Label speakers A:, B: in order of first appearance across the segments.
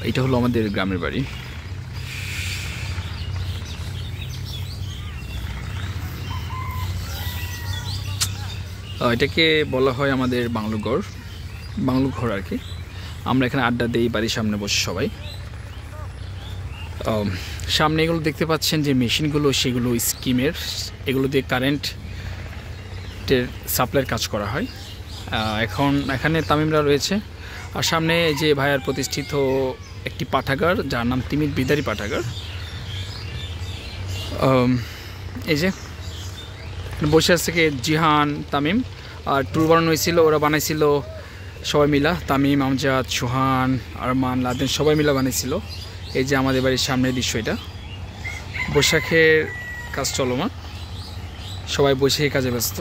A: এটা হলো আমাদের গ্রামের বাড়ি। এটাকে বলা হয় আমাদের বাংলো ঘর আর কি। আমরা এখানে আড্ডা দিই বাড়ির সামনে বসে সবাই। সামনে এগুলো দেখতে পাচ্ছেন যে মেশিনগুলো, সেগুলো স্কিমের, এগুলো দিয়ে কারেন্টের সাপ্লাইয়ের কাজ করা হয়। এখন এখানে তামিমরা রয়েছে। আর সামনে যে ভাইয়ার প্রতিষ্ঠিত একটি পাঠাগার, যার নাম তিমির বিদারি পাঠাগার। এই যে বসে আছে কে, জিহান, তামিম। আর ট্যুর বানানো হয়েছিল, ওরা বানাইছিল সবাই মিলা, তামিম, আমজাদ, সুহান, আরমান, লাদেন সবাই মিলা বানিয়েছিল। এই যে আমাদের বাড়ির সামনের দৃশ্য, এটা বৈশাখের কাজ চলমান, সবাই বৈশাখী কাজে ব্যস্ত।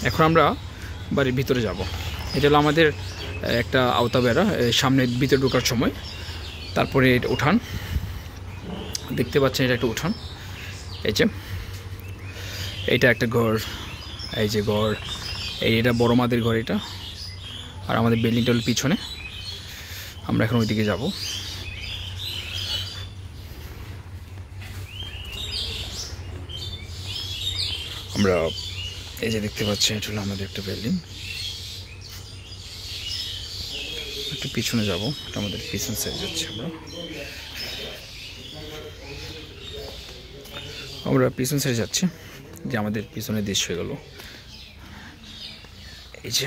A: এখন আমরা বাড়ির ভিতরে যাব। এটা হলো আমাদের একটা আওতা বেড়া, সামনের ভিতরে ঢোকার সময়। তারপরে উঠান দেখতে পাচ্ছেন, এটা একটা উঠান। এই যে এইটা একটা ঘর, এই যে ঘর, এটা বড় মাদের ঘর এটা। আর আমাদের বিল্ডিংটা হলো পিছনে। আমরা এখন ওইদিকে যাব। আমরা এই যে দেখতে পাচ্ছি, এটা হলো আমাদের একটা বিল্ডিং। একটু পিছনে যাব, এটা আমাদের পিছন সাইড যাচ্ছে। আমরা পিছন সাইড যাচ্ছি, যে আমাদের পিছনের দৃশ্য হয়ে গেল। এই যে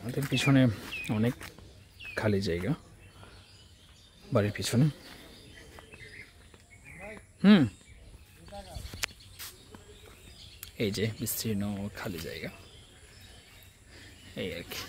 A: আমাদের পিছনে অনেক খালি জায়গা বাড়ির পিছনে। এই যে বিস্তীর্ণ খালি জায়গা, এই আর কি।